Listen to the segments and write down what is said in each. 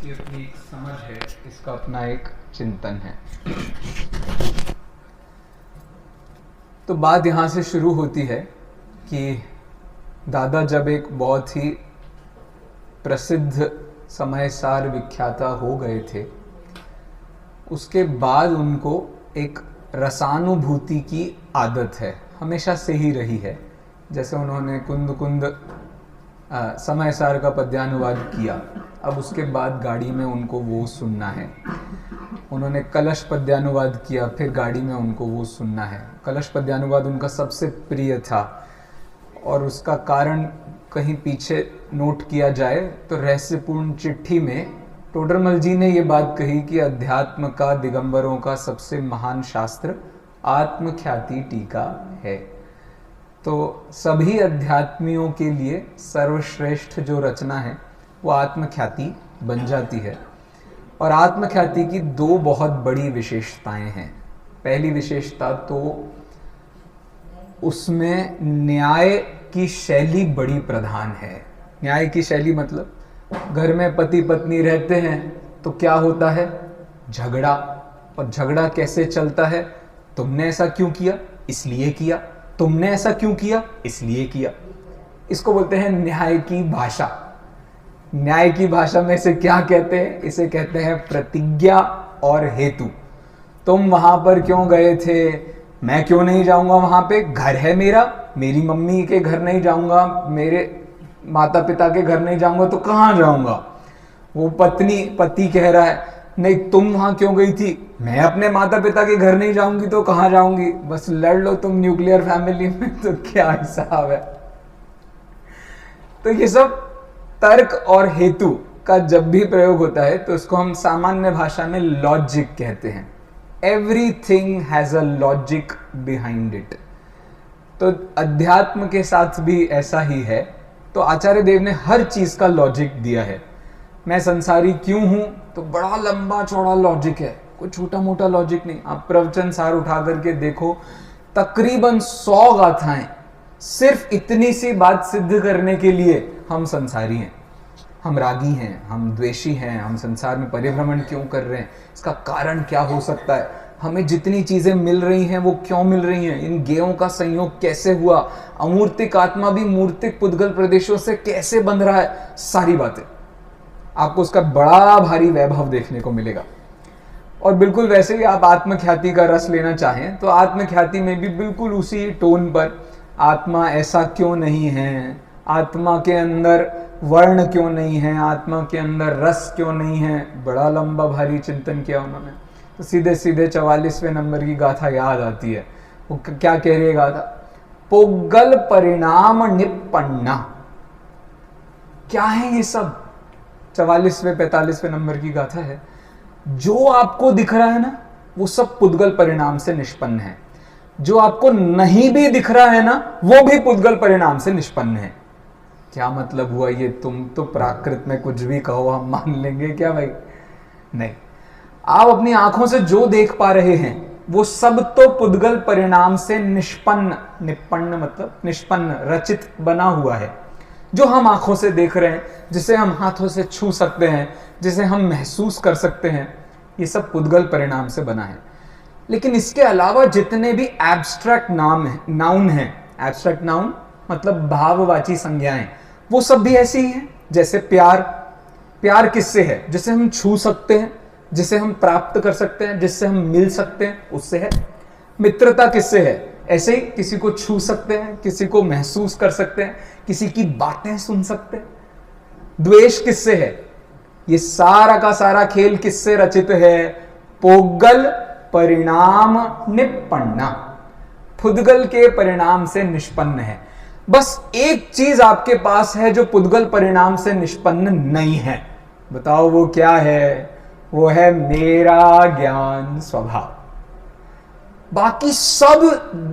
इसकी अपनी एक समझ है, इसका अपना एक चिंतन है। तो बात यहाँ से शुरू होती है कि दादा जब एक बहुत ही प्रसिद्ध समयसार विख्याता हो गए थे, उसके बाद उनको एक रसानुभूति की आदत है, हमेशा से ही रही है। जैसे उन्होंने कुंद कुंद समयसार का पद्यानुवाद किया, अब उसके बाद गाड़ी में उनको वो सुनना है। उन्होंने कलश पद्यानुवाद किया, फिर गाड़ी में उनको वो सुनना है। कलश पद्यानुवाद उनका सबसे प्रिय था और उसका कारण कहीं पीछे नोट किया जाए तो रहस्यपूर्ण चिट्ठी में टोडरमल जी ने ये बात कही कि अध्यात्म का दिगंबरों का सबसे महान शास्त्र आत्मख्याति टीका है। तो सभी अध्यात्मियों के लिए सर्वश्रेष्ठ जो रचना है वो आत्मख्याति बन जाती है। और आत्मख्याति की दो बहुत बड़ी विशेषताएं हैं। पहली विशेषता तो उसमें न्याय की शैली बड़ी प्रधान है। न्याय की शैली मतलब घर में पति पत्नी रहते हैं तो क्या होता है, झगड़ा। और झगड़ा कैसे चलता है, तुमने ऐसा क्यों किया, इसलिए किया, तुमने ऐसा क्यों किया, इसलिए किया। इसको बोलते हैं न्याय की भाषा। न्याय की भाषा में इसे क्या कहते हैं, इसे कहते हैं प्रतिज्ञा और हेतु। तुम वहां पर क्यों गए थे, मैं क्यों नहीं जाऊंगा वहां पे, घर है मेरा, मेरी मम्मी के घर नहीं जाऊंगा, मेरे माता पिता के घर नहीं जाऊंगा तो कहाँ जाऊंगा। वो पति कह रहा है नहीं तुम वहां क्यों गई थी, मैं अपने माता पिता के घर नहीं जाऊंगी तो कहाँ जाऊंगी। बस लड़ लो तुम न्यूक्लियर फैमिली में, तो क्या हिसाब है। तो ये सब तर्क और हेतु का जब भी प्रयोग होता है तो उसको हम सामान्य भाषा में लॉजिक कहते हैं। Everything has a logic behind it. तो अध्यात्म के साथ भी ऐसा ही है। तो आचार्य देव ने हर चीज का लॉजिक दिया है। मैं संसारी क्यों हूं, तो बड़ा लंबा चौड़ा लॉजिक है, कोई छोटा मोटा लॉजिक नहीं। आप प्रवचन सार उठा करके देखो, तकरीबन 100 गाथाएं सिर्फ इतनी सी बात सिद्ध करने के लिए हम संसारी हैं, हम रागी हैं, हम द्वेषी हैं, हम संसार में परिभ्रमण क्यों कर रहे हैं, इसका कारण क्या हो सकता है, हमें जितनी चीजें मिल रही हैं वो क्यों मिल रही हैं, इन गेयों का संयोग कैसे हुआ, अमूर्तिक आत्मा भी मूर्तिक पुद्गल प्रदेशों से कैसे बंध रहा है, सारी बातें आपको उसका बड़ा भारी वैभव देखने को मिलेगा। और बिल्कुल वैसे ही आप आत्मख्याति का रस लेना चाहें तो आत्मख्याति में भी बिल्कुल उसी टोन पर आत्मा ऐसा क्यों नहीं है, आत्मा के अंदर वर्ण क्यों नहीं है, आत्मा के अंदर रस क्यों नहीं है, बड़ा लंबा भारी चिंतन किया उन्होंने। तो सीधे सीधे 44वें नंबर की गाथा याद आती है। वो क्या कह रही है गाथा, पोगल परिणाम निपन्ना। क्या है ये सब, 44वें 45वें नंबर की गाथा है। जो आपको दिख रहा है ना वो सब पुद्गल परिणाम से निष्पन्न है, जो आपको नहीं भी दिख रहा है ना वो भी पुद्गल परिणाम से निष्पन्न है। क्या मतलब हुआ ये, तुम तो प्राकृत में कुछ भी कहो हम मान लेंगे क्या भाई, नहीं। आप अपनी आंखों से जो देख पा रहे हैं वो सब तो पुद्गल परिणाम से निष्पन्न, निपन्न मतलब निष्पन्न, रचित, बना हुआ है। जो हम आंखों से देख रहे हैं, जिसे हम हाथों से छू सकते हैं, जिसे हम महसूस कर सकते हैं, ये सब पुद्गल परिणाम से बना है। लेकिन इसके अलावा जितने भी एब्स्ट्रैक्ट नाउन हैं, एब्स्ट्रैक्ट नाउन मतलब भाववाची संज्ञाएं, वो सब भी ऐसी ही हैं। जैसे प्यार, प्यार किससे है, जिसे हम छू सकते हैं, जिसे हम प्राप्त कर सकते हैं, जिससे हम मिल सकते हैं, उससे है। मित्रता किससे है, ऐसे ही किसी को छू सकते हैं, किसी को महसूस कर सकते हैं, किसी की बातें सुन सकते हैं। द्वेष किससे है, ये सारा का सारा खेल किससे रचित है, पोगल परिणाम निपन्ना, पुद्गल के परिणाम से निष्पन्न है। बस एक चीज आपके पास है जो पुद्गल परिणाम से निष्पन्न नहीं है, बताओ वो क्या है, वो है मेरा ज्ञान स्वभाव। बाकी सब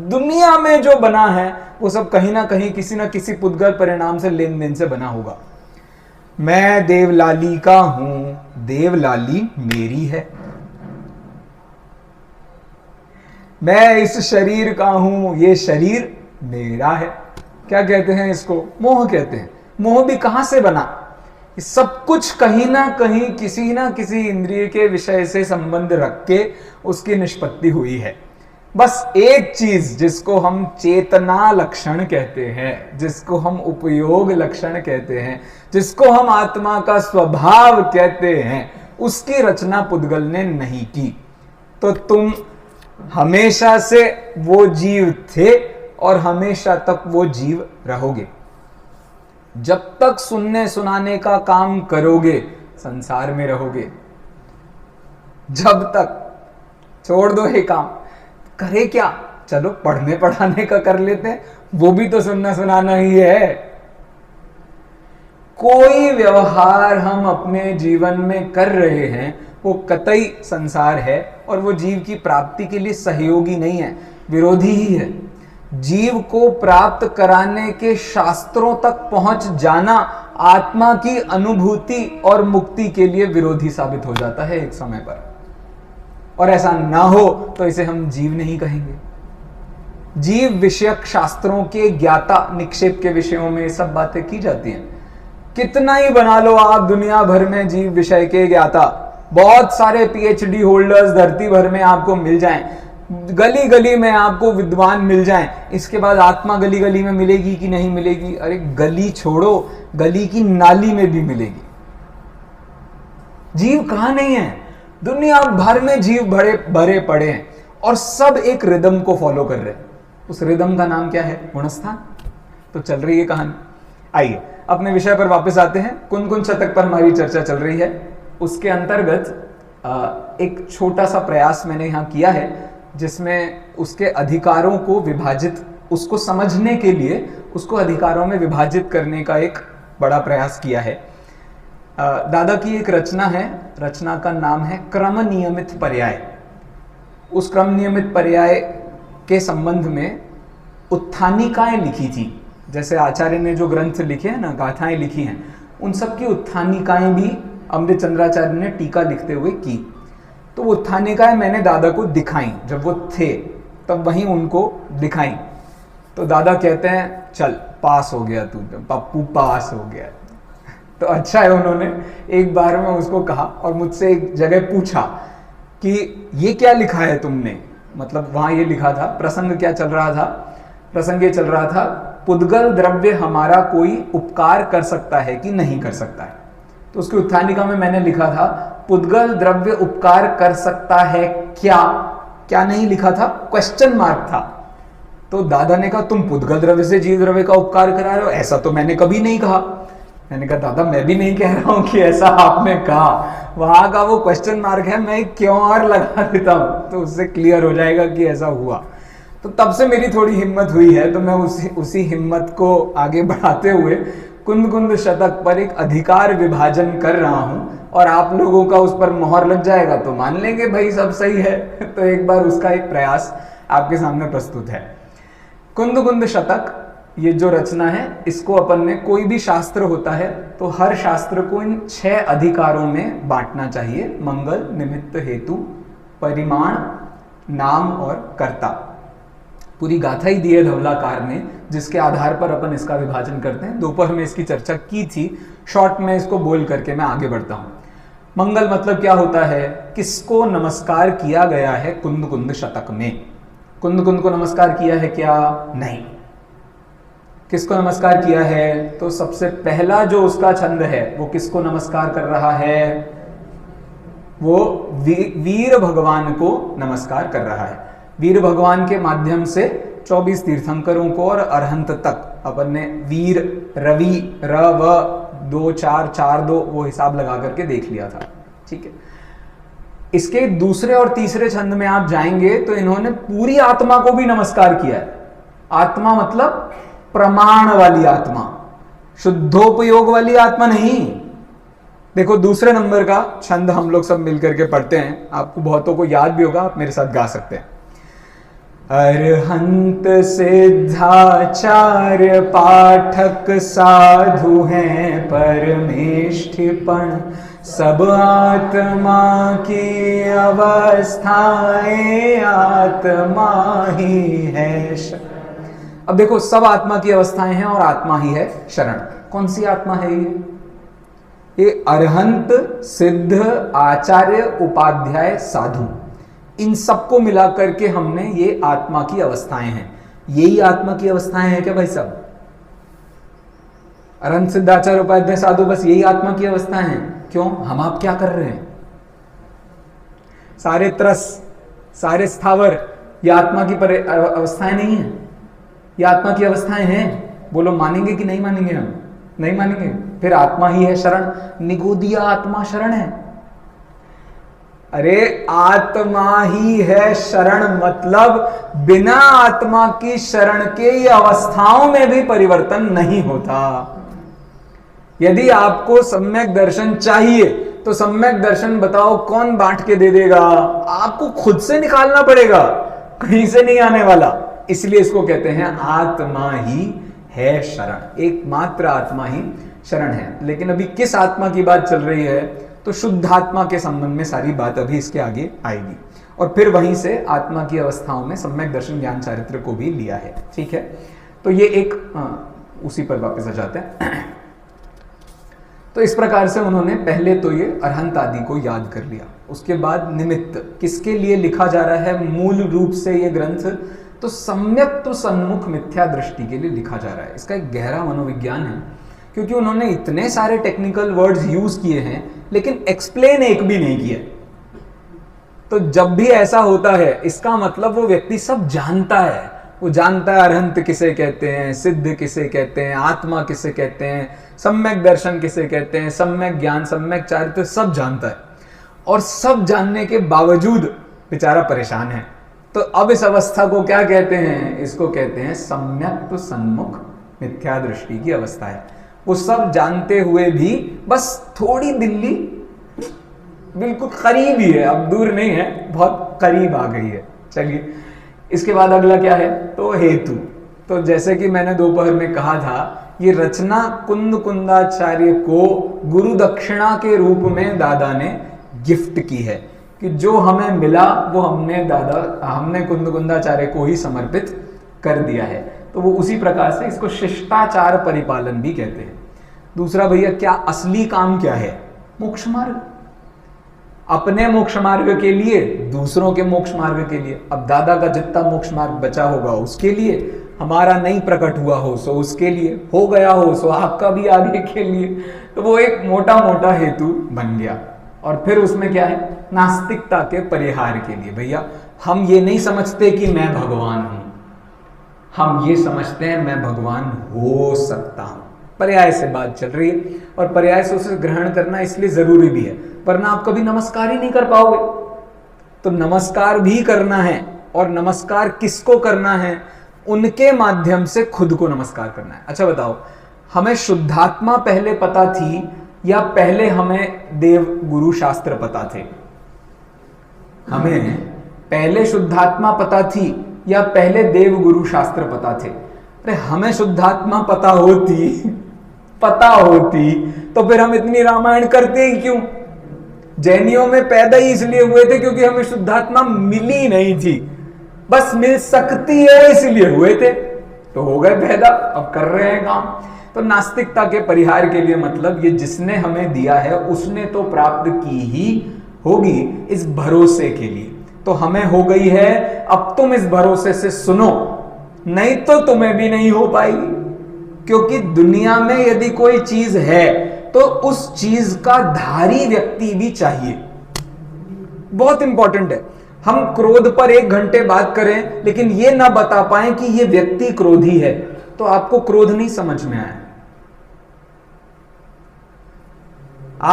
दुनिया में जो बना है वो सब कहीं ना कहीं किसी ना किसी पुद्गल परिणाम से लेन देन से बना होगा। मैं देवलाली का हूं, देवलाली मेरी है। मैं इस शरीर का हूं, ये शरीर मेरा है। क्या कहते हैं इसको, मोह कहते हैं। मोह भी कहां से बना, सब कुछ कहीं ना कहीं किसी ना किसी इंद्रिय के विषय से संबंध रख के उसकी निष्पत्ति हुई है। बस एक चीज जिसको हम चेतना लक्षण कहते हैं, जिसको हम उपयोग लक्षण कहते हैं, जिसको हम आत्मा का स्वभाव कहते हैं, उसकी रचना पुद्गल ने नहीं की। तो तुम हमेशा से वो जीव थे और हमेशा तक वो जीव रहोगे। जब तक सुनने सुनाने का काम करोगे संसार में रहोगे। जब तक छोड़ दो ये काम, करे क्या, चलो पढ़ने पढ़ाने का कर लेते हैं, वो भी तो सुनना सुनाना ही है। कोई व्यवहार हम अपने जीवन में कर रहे हैं वो कतई संसार है और वो जीव की प्राप्ति के लिए सहयोगी नहीं है, विरोधी ही है। जीव को प्राप्त कराने के शास्त्रों तक पहुंच जाना आत्मा की अनुभूति और मुक्ति के लिए विरोधी साबित हो जाता है एक समय पर। और ऐसा ना हो तो इसे हम जीव नहीं कहेंगे। जीव विषयक शास्त्रों के ज्ञाता, निक्षेप के विषयों में सब बातें की जाती हैं। कितना ही बना लो आप दुनिया भर में जीव विषय के ज्ञाता, बहुत सारे पीएचडी होल्डर्स धरती भर में आपको मिल जाएं, गली गली में आपको विद्वान मिल जाएं, इसके बाद आत्मा गली गली में मिलेगी कि नहीं मिलेगी? अरे गली छोड़ो, गली की नाली में भी मिलेगी। जीव कहां नहीं है? दुनिया भर में जीव भरे भरे पड़े हैं और सब एक रिदम को फॉलो कर रहे हैं। उस रिदम का नाम क्या है? गुणस्थान। तो चल रही है कहानी। आइए अपने विषय पर वापस आते हैं। कुन-कुन शतक पर हमारी चर्चा चल रही है। उसके अंतर्गत एक छोटा सा प्रयास मैंने यहां किया है जिसमें उसके अधिकारों को विभाजित, उसको समझने के लिए उसको अधिकारों में विभाजित करने का एक बड़ा प्रयास किया है। दादा की एक रचना है, रचना का नाम है क्रम नियमित पर्याय। उस क्रम नियमित पर्याय के संबंध में उत्थानिकाएं लिखी थी। जैसे आचार्य ने जो ग्रंथ लिखे हैं ना, गाथाएं लिखी हैं, उन सब की उत्थानिकाएं भी अमृत चंद्राचार्य ने टीका लिखते हुए की। तो वो उत्थानिकाएं मैंने दादा को दिखाई, जब वो थे तब वहीं उनको दिखाई। तो दादा कहते हैं चल पास हो गया तू, पप्पू पास हो गया। तो अच्छा है, उन्होंने एक बार में उसको कहा और मुझसे एक जगह पूछा कि ये क्या लिखा है तुमने, मतलब वहां ये लिखा था, प्रसंग क्या चल रहा था? प्रसंग ये चल रहा था, पुद्गल द्रव्य हमारा कोई उपकार कर सकता है कि नहीं कर सकता है। तो उसकी उत्थानिका में मैंने लिखा था पुद्गल द्रव्य उपकार कर सकता है क्या, क्या नहीं लिखा था, क्वेश्चन मार्क था। तो दादा ने कहा तुम पुद्गल द्रव्य से जीव द्रव्य का उपकार करा रहे हो, ऐसा तो मैंने कभी नहीं कहा। मैंने कहा दादा मैं भी नहीं कह रहा हूं कि ऐसा आपने कहा, वहां का वो क्वेश्चन मार्क है, मैं क्यों और लगा देता हूं तो उससे क्लियर हो जाएगा कि ऐसा हुआ। तो तब से मेरी थोड़ी हिम्मत हुई है, तो मैं उसी हिम्मत को आगे बढ़ाते हुए कुंद कुंद शतक पर एक अधिकार विभाजन कर रहा हूं और आप लोगों का उस पर मोहर लग जाएगा तो मान लेंगे भाई सब सही है। तो एक बार उसका एक प्रयास आपके सामने प्रस्तुत है। कुंद कुंद शतक ये जो रचना है, इसको अपन ने, कोई भी शास्त्र होता है तो हर शास्त्र को इन 6 अधिकारों में बांटना चाहिए। मंगल, निमित्त, हेतु, परिमाण, नाम और कर्ता। पूरी गाथा ही दी है धवलाकार ने, जिसके आधार पर अपन इसका विभाजन करते हैं। दोपहर में इसकी चर्चा की थी, शॉर्ट में इसको बोल करके मैं आगे बढ़ता हूं। मंगल मतलब क्या होता है? किसको नमस्कार किया गया है कुंद कुंद शतक में? कुंद कुंद को नमस्कार किया है क्या? नहीं। किसको नमस्कार किया है? तो सबसे पहला जो उसका छंद है वो किसको नमस्कार कर रहा है? वो वीर भगवान को नमस्कार कर रहा है। वीर भगवान के माध्यम से 24 तीर्थंकरों को और अरहंत तक अपन ने वीर, रवि, रव 2 4 4 2 वो हिसाब लगा करके देख लिया था। ठीक है, इसके दूसरे और तीसरे छंद में आप जाएंगे तो इन्होंने पूरी आत्मा को भी नमस्कार किया है। आत्मा मतलब प्रमाण वाली आत्मा, शुद्धोपयोग वाली आत्मा नहीं। देखो दूसरे नंबर का छंद हम लोग सब मिलकर के पढ़ते हैं, आपको बहुतों को याद भी होगा, आप मेरे साथ गा सकते हैं। अरहंत सिद्धाचार्य पाठक साधु हैं परमेष्ठिपण, सब आत्मा की अवस्थाएं आत्मा ही है। अब देखो सब आत्मा की अवस्थाएं हैं और आत्मा ही है शरण। कौन सी आत्मा है ये? ये अरहंत, सिद्ध, आचार्य, उपाध्याय, साधु, इन सबको मिलाकर के हमने ये आत्मा की अवस्थाएं हैं। यही आत्मा की अवस्थाएं हैं क्या भाई साहब? अरहंत, सिद्ध, आचार्य, उपाध्याय, साधु, बस यही आत्मा की अवस्थाएं हैं। क्यों? हम आप क्या कर रहे हैं? सारे त्रस, सारे स्थावर, ये आत्मा की अवस्थाएं नहीं है, ये आत्मा की अवस्थाएं हैं। बोलो मानेंगे कि नहीं मानेंगे? हम नहीं मानेंगे। फिर आत्मा ही है शरण, निगोदिया आत्मा शरण है। अरे आत्मा ही है शरण, मतलब बिना आत्मा की शरण के ये अवस्थाओं में भी परिवर्तन नहीं होता। यदि आपको सम्यक दर्शन चाहिए तो सम्यक दर्शन बताओ कौन बांट के दे देगा? आपको खुद से निकालना पड़ेगा, कहीं से नहीं आने वाला। इसलिए इसको कहते हैं आत्मा ही है शरण, एकमात्र आत्मा ही शरण है। लेकिन अभी किस आत्मा की बात चल रही है? तो शुद्ध आत्मा के संबंध में सारी बात अभी इसके आगे आएगी, और फिर वहीं से आत्मा की अवस्थाओं में सम्यक दर्शन ज्ञान चारित्र को भी लिया है। ठीक है, तो ये एक उसी पर वापस आ जाते हैं। तो इस प्रकार से उन्होंने पहले तो ये अरहंत आदि को याद कर लिया। उसके बाद निमित्त, किसके लिए लिखा जा रहा है मूल रूप से ये ग्रंथ? तो सम्यक तो सन्मुख मिथ्या दृष्टि के लिए लिखा जा रहा है। इसका एक गहरा मनोविज्ञान है, क्योंकि उन्होंने इतने सारे टेक्निकल वर्ड्स यूज किए हैं लेकिन एक्सप्लेन एक भी नहीं किया। तो जब भी ऐसा होता है इसका मतलब वो व्यक्ति सब जानता है। वो जानता है अरहंत किसे कहते हैं, सिद्ध किसे कहते हैं, आत्मा किसे कहते हैं, सम्यक दर्शन किसे कहते हैं, सम्यक ज्ञान, सम्यक चारित्र, सब जानता है। और सब जानने के बावजूद बेचारा परेशान है। तो अब इस अवस्था को क्या कहते हैं? इसको कहते हैं सम्यक तो सन्मुख मिथ्या दृष्टि की अवस्था है। वो सब जानते हुए भी बस थोड़ी दिल्ली बिल्कुल करीब ही है, अब दूर नहीं है, बहुत करीब आ गई है। चलिए, इसके बाद अगला क्या है? तो हेतु। तो जैसे कि मैंने दोपहर में कहा था, ये रचना कुंद कुंदाचार्य को गुरु दक्षिणा के रूप में दादा ने गिफ्ट की है, कि जो हमें मिला वो हमने कुंद कुंदाचार्य को ही समर्पित कर दिया है। तो वो उसी प्रकार से इसको शिष्टाचार परिपालन भी कहते हैं। दूसरा भैया, क्या असली काम क्या है? मोक्ष मार्ग। अपने मोक्ष मार्ग के लिए, दूसरों के मोक्ष मार्ग के लिए। अब दादा का जितना मोक्ष मार्ग बचा होगा उसके लिए, हमारा नहीं प्रकट हुआ हो सो उसके लिए, हो गया हो सो आपका भी आगे के लिए। तो वो एक मोटा मोटा हेतु बन गया। और फिर उसमें क्या है? नास्तिकता के परिहार के लिए। भैया हम ये नहीं समझते कि मैं भगवान हूं, हम ये समझते हैं मैं भगवान हो सकता हूं। पर्याय से बात चल रही है, और पर्याय से उसे ग्रहण करना इसलिए जरूरी भी है, वरना आप कभी नमस्कार ही नहीं कर पाओगे। तो नमस्कार भी करना है, और नमस्कार किसको करना है? उनके माध्यम से खुद को नमस्कार करना है। अच्छा बताओ, हमें शुद्धात्मा पहले पता थी या पहले हमें देव गुरु शास्त्र पता थे? हमें पहले शुद्धात्मा पता थी या पहले देव गुरु शास्त्र पता थे? अरे हमें शुद्धात्मा पता होती तो फिर हम इतनी रामायण करते ही क्यों? जैनियों में पैदा ही इसलिए हुए थे क्योंकि हमें शुद्धात्मा मिली नहीं थी, बस मिल सकती है इसलिए हुए थे, तो हो गए पैदा, अब कर रहे हैं काम। तो नास्तिकता के परिहार के लिए मतलब ये जिसने हमें दिया है उसने तो प्राप्त की ही होगी, इस भरोसे के लिए। तो हमें हो गई है, अब तुम इस भरोसे से सुनो, नहीं तो तुम्हें भी नहीं हो पाएगी। क्योंकि दुनिया में यदि कोई चीज है तो उस चीज का धारी व्यक्ति भी चाहिए। बहुत इंपॉर्टेंट है। हम क्रोध पर 1 घंटे बात करें लेकिन ये ना बता पाए कि ये व्यक्ति क्रोधी है, तो आपको क्रोध नहीं समझ में आया।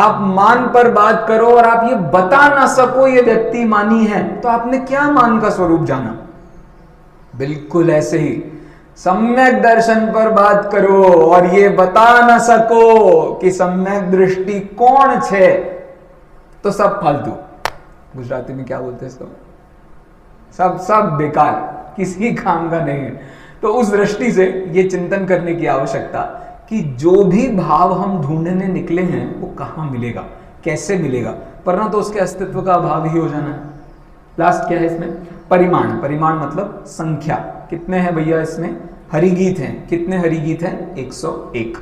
आप मान पर बात करो और आप ये बता ना सको ये व्यक्ति मानी है, तो आपने क्या मान का स्वरूप जाना? बिल्कुल ऐसे ही सम्यक दर्शन पर बात करो और ये बता ना सको कि सम्यक दृष्टि कौन छे, तो सब फालतू। गुजराती में क्या बोलते हैं इसको? सब बेकार, किसी काम का नहीं है। तो उस दृष्टि से ये चिंतन करने की आवश्यकता कि जो भी भाव हम ढूंढने निकले हैं वो कहाँ मिलेगा, कैसे मिलेगा, वरना तो उसके अस्तित्व का अभाव ही हो जाना है। लास्ट क्या है इसमें? परिमाण। परिमाण मतलब संख्या। कितने हैं भैया इसमें? हरिगीत हैं। कितने हरिगीत हैं? 101।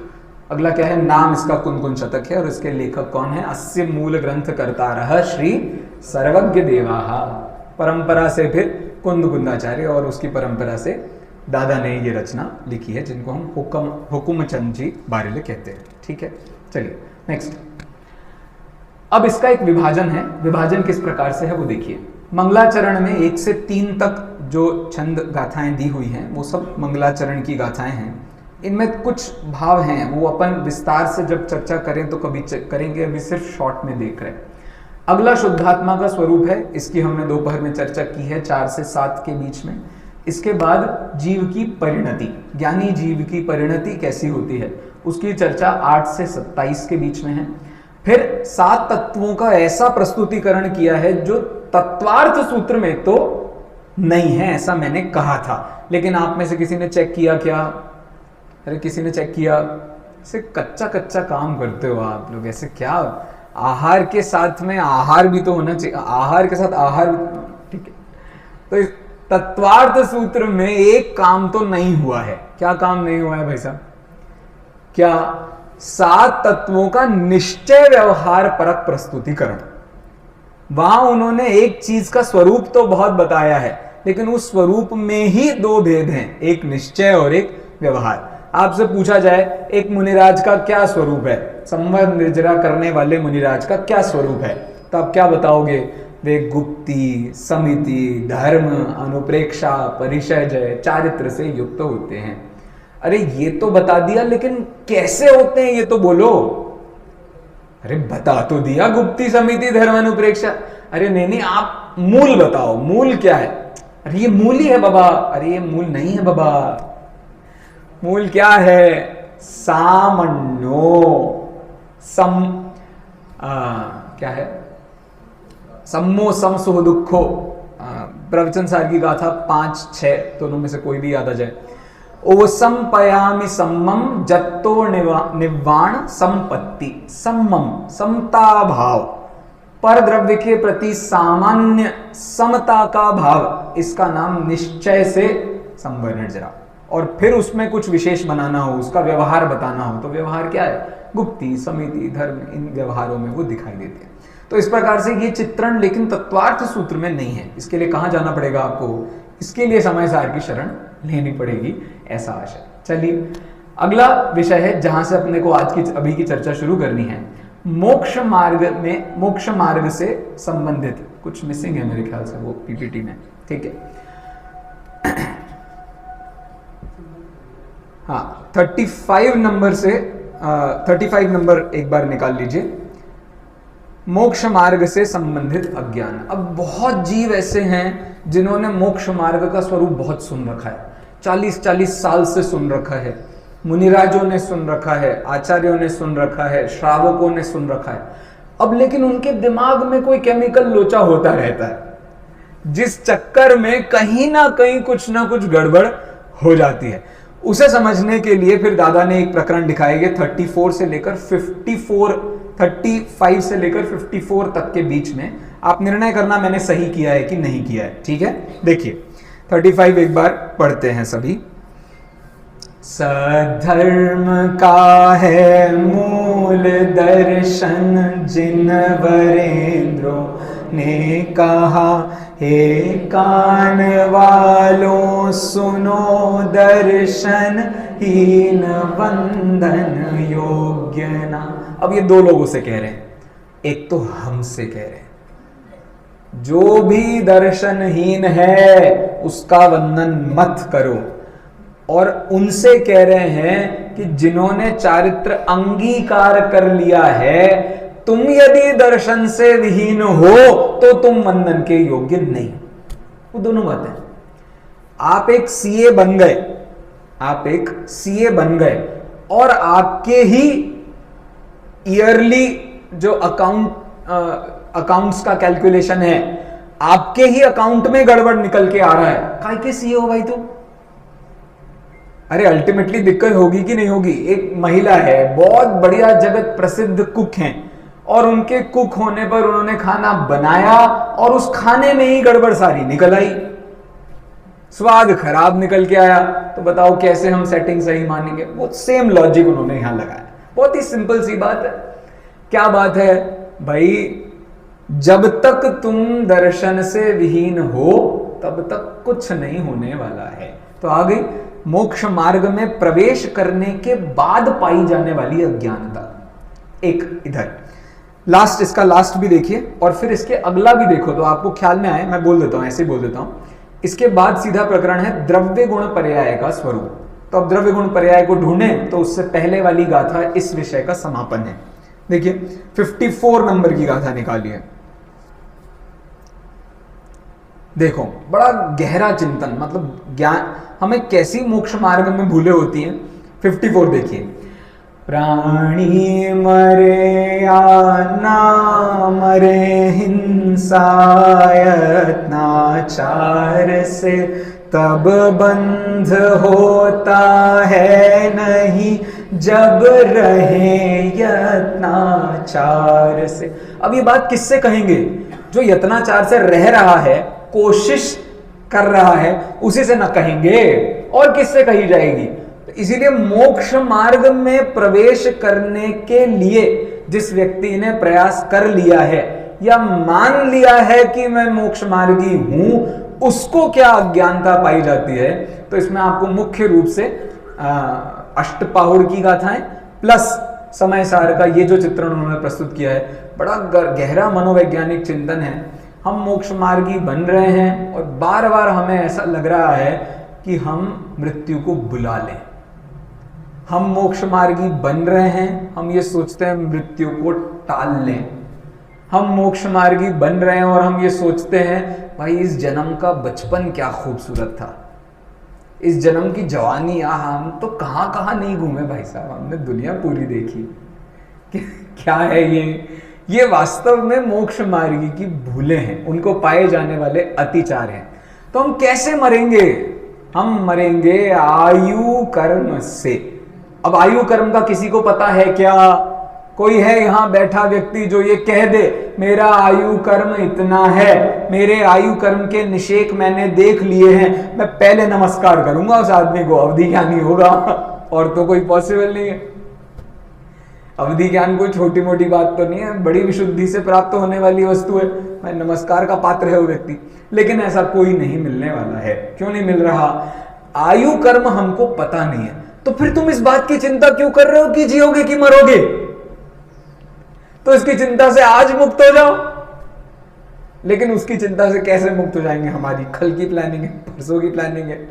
अगला क्या है, नाम इसका कुन-कुन शतक है और इसके लेखक कौन है, अस्य मूल ग्रंथ कर्तारः श्री सर्वज्ञ देवाः। परंपरा से फिर कुंद-कुंदाचार्य और उसकी परंपरा से दादा ने ये रचना लिखी है, जिनको हम हुकुमचंद जी बारेले कहते हैं। ठीक है, चलिए नेक्स्ट। अब इसका एक विभाजन है, विभाजन किस प्रकार से है वो देखिए। मंगलाचरण में 1 से 3 तक जो छंद गाथाएं दी हुई हैं वो सब मंगलाचरण की गाथाएं हैं। इनमें कुछ भाव हैं, वो अपन विस्तार से जब चर्चा करें तो कभी करेंगे, अभी सिर्फ शॉर्ट में देख रहे हैं। अगला शुद्धात्मा का स्वरूप है, इसकी हमने दोपहर में चर्चा की है 4 से 7 के बीच में। इसके बाद जीव की परिणति, ज्ञानी जीव की परिणति कैसी होती है उसकी चर्चा 8 से 27 के बीच में है। फिर 7 तत्वों का ऐसा प्रस्तुतिकरण किया है जो तत्वार्थ सूत्र में तो नहीं है, ऐसा मैंने कहा था, लेकिन आप में से किसी ने चेक किया क्या? अरे किसी ने चेक किया? ऐसे कच्चा कच्चा काम करते हो आप लोग, ऐसे क्या? आहार के साथ में आहार भी तो होना चाहिए, आहार के साथ आहार भी, ठीक है। तो इस तत्वार्थ सूत्र में एक काम तो नहीं हुआ है। क्या काम नहीं हुआ है भाई साहब? क्या? 7 तत्वों का निश्चय व्यवहार परक प्रस्तुतिकरण। वहां उन्होंने एक चीज का स्वरूप तो बहुत बताया है, लेकिन उस स्वरूप में ही 2 भेद हैं, एक निश्चय और एक व्यवहार। आपसे पूछा जाए एक मुनिराज का क्या स्वरूप है, संवद निर्जरा करने वाले मुनिराज का क्या स्वरूप है, तो आप क्या बताओगे? वे गुप्ती, समिति, धर्म, अनुप्रेक्षा, परिचय, चारित्र से युक्त होते हैं। अरे ये तो बता दिया, लेकिन कैसे होते हैं ये तो बोलो। अरे बता तो दिया, गुप्ती, समिति, धर्म, अनुप्रेक्षा। अरे नहीं, आप मूल बताओ, मूल क्या है? अरे ये मूल ही है बाबा। अरे ये मूल नहीं है बाबा, मूल क्या है? सामन्यो क्या है? सम्मो सम सुख दुखो। प्रवचन सार की गाथा 5-6 दोनों में से कोई भी याद आ जाए। ओसम पयामि सम्मम जत्तो निवाण संपत्ति। सम्मम समता भाव, पर द्रव्य के प्रति सामान्य समता का भाव, इसका नाम निश्चय से संवर निर्जरा। और फिर उसमें कुछ विशेष बनाना हो, उसका व्यवहार बताना हो, तो व्यवहार क्या है? गुप्ती, समिति, धर्म, इन व्यवहारों में वो दिखाई देते हैं। तो इस प्रकार से ये चित्रण लेकिन तत्वार्थ सूत्र में नहीं है। इसके लिए कहां जाना पड़ेगा आपको? इसके लिए समय सार की शरण लेनी पड़ेगी, ऐसा आशय। चलिए अगला विषय है जहां से अपने को आज की अभी की चर्चा शुरू करनी है। मोक्ष मार्ग में, मोक्ष मार्ग से संबंधित कुछ मिसिंग है मेरे ख्याल से वो पीपीटी में, ठीक है। हाँ, 35 नंबर से 35 नंबर एक बार निकाल लीजिए। मोक्ष मार्ग से संबंधित अज्ञान। अब बहुत जीव ऐसे हैं जिन्होंने मोक्ष मार्ग का स्वरूप बहुत सुन रखा है, 40-40 साल से सुन रखा है, मुनिराजों ने सुन रखा है, आचार्यों ने सुन रखा है, श्रावकों ने सुन रखा है। अब लेकिन उनके दिमाग में कोई केमिकल लोचा होता रहता है, जिस चक्कर में कहीं ना कहीं कुछ ना कुछ गड़बड़ हो जाती है। उसे समझने के लिए फिर दादा ने एक प्रकरण दिखाएंगे 34 से लेकर 35 से लेकर 54 तक के बीच में। आप निर्णय करना मैंने सही किया है कि नहीं किया है, ठीक है। देखिए 35 एक बार पढ़ते हैं सभी। सधर्म का है मूल दर्शन जिन वरेंद्रों ने कहा, हे कान वालों सुनो दर्शन हीन वंदन योग्य ना। अब ये 2 लोगों से कह रहे हैं, एक तो हमसे कह रहे हैं, जो भी दर्शनहीन है उसका वंदन मत करो। और उनसे कह रहे हैं कि जिन्होंने चारित्र अंगीकार कर लिया है, तुम यदि दर्शन से विहीन हो तो तुम वंदन के योग्य नहीं। वो दोनों बातें। आप एक सीए बन गए, आप एक सीए बन गए और आपके ही ईयरली जो अकाउंट्स का कैलकुलेशन है, आपके ही अकाउंट में गड़बड़ निकल के आ रहा है। काय के सीए हो भाई तुम? अरे अल्टीमेटली दिक्कत होगी कि नहीं होगी? एक महिला है, बहुत बढ़िया जगत प्रसिद्ध कुक हैं, और उनके कुक होने पर उन्होंने खाना बनाया और उस खाने में ही गड़बड़ सारी निकल आई, स्वाद खराब निकल के आया। तो बताओ कैसे हम सेटिंग सही मानेंगे? वो सेम लॉजिक उन्होंने यहां लगाया। बहुत ही सिंपल सी बात है। क्या बात है भाई, जब तक तुम दर्शन से विहीन हो तब तक कुछ नहीं होने वाला है। तो आ गई मोक्ष मार्ग में प्रवेश करने के बाद पाई जाने वाली अज्ञानता। एक इधर लास्ट, इसका लास्ट भी देखिए और फिर इसके अगला भी देखो तो आपको ख्याल में आए। मैं बोल देता हूं, ऐसे ही बोल देता हूं। इसके बाद सीधा प्रकरण है द्रव्य गुण पर्याय का स्वरूप। तो अब द्रव्य गुण पर्याय को ढूंढें तो उससे पहले वाली गाथा इस विषय का समापन है। देखिए 54 नंबर की गाथा निकालिए। देखो बड़ा गहरा चिंतन, मतलब ज्ञान हमें कैसी मोक्ष मार्ग में भूले होती हैं। 54 देखिए। प्राणी मरे या ना मरे हिंसायत्नाचार से तब बंध होता है नहीं जब रहे यत्नाचार से। अब ये बात किससे कहेंगे? जो यत्नाचार से रह रहा है, कोशिश कर रहा है, उसी से ना कहेंगे और किससे कही जाएगी? तो इसीलिए मोक्ष मार्ग में प्रवेश करने के लिए जिस व्यक्ति ने प्रयास कर लिया है या मान लिया है कि मैं मोक्ष मार्गी हूं, उसको क्या अज्ञानता पाई जाती है? तो इसमें आपको मुख्य रूप से अष्टपाहुड़ की गाथाएं प्लस समय सार का ये जो चित्रण उन्होंने प्रस्तुत किया है, बड़ा गहरा मनोवैज्ञानिक चिंतन है। हम मोक्ष मार्गी बन रहे हैं और बार बार हमें ऐसा लग रहा है कि हम मृत्यु को बुला लें। हम मोक्ष मार्गी बन रहे हैं, हम ये सोचते हैं मृत्यु को टाल लें। हम मोक्ष मार्गी बन रहे हैं और हम ये सोचते हैं भाई इस जन्म का बचपन क्या खूबसूरत था, इस जन्म की जवानी, हम तो कहां कहां नहीं घूमे भाई साहब, हमने दुनिया पूरी देखी। क्या है ये वास्तव में मोक्ष मार्गी की भूलें हैं, उनको पाए जाने वाले अतिचार हैं। तो हम कैसे मरेंगे? हम मरेंगे आयु कर्म से। अब आयु कर्म का किसी को पता है क्या? कोई है यहां बैठा व्यक्ति जो ये कह दे मेरा आयु कर्म इतना है, मेरे आयु कर्म के निषेक मैंने देख लिए हैं, मैं पहले नमस्कार करूंगा उस आदमी को, अवधि ज्ञानी होगा। और तो कोई पॉसिबल नहीं है। अवधि ज्ञान कोई छोटी मोटी बात तो नहीं है, बड़ी विशुद्धि से प्राप्त होने वाली वस्तु है। मैं नमस्कार का पात्र है वो व्यक्ति, लेकिन ऐसा कोई नहीं मिलने वाला है। क्यों नहीं मिल रहा? आयु कर्म हमको पता नहीं है। तो फिर तुम इस बात की चिंता क्यों कर रहे हो कि जियोगे कि मरोगे? तो इसकी चिंता से आज मुक्त हो जाओ। लेकिन उसकी चिंता से कैसे मुक्त हो जाएंगे? हमारी कल की प्लानिंग है, परसों की प्लानिंग है,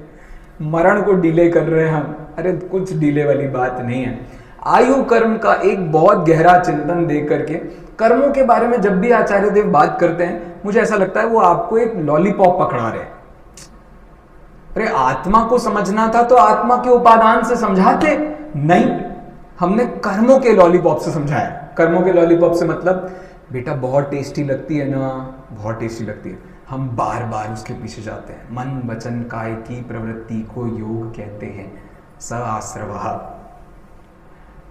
मरण को डिले कर रहे हैं हम। अरे कुछ डिले वाली बात नहीं है। आयु कर्म का एक बहुत गहरा चिंतन देख करके कर्मों के बारे में जब भी आचार्य देव बात करते हैं, मुझे ऐसा लगता है वो आपको एक लॉलीपॉप पकड़ा रहे। अरे आत्मा को समझना था तो आत्मा के उपादान से समझाते, नहीं, हमने कर्मों के लॉलीपॉप से समझाया। कर्मों के लॉलीपॉप से मतलब बेटा बहुत टेस्टी लगती है ना, बहुत टेस्टी लगती है, हम बार बार उसके पीछे जाते हैं। मन वचन काय की प्रवृत्ति को योग कहते हैं, स आश्रवः।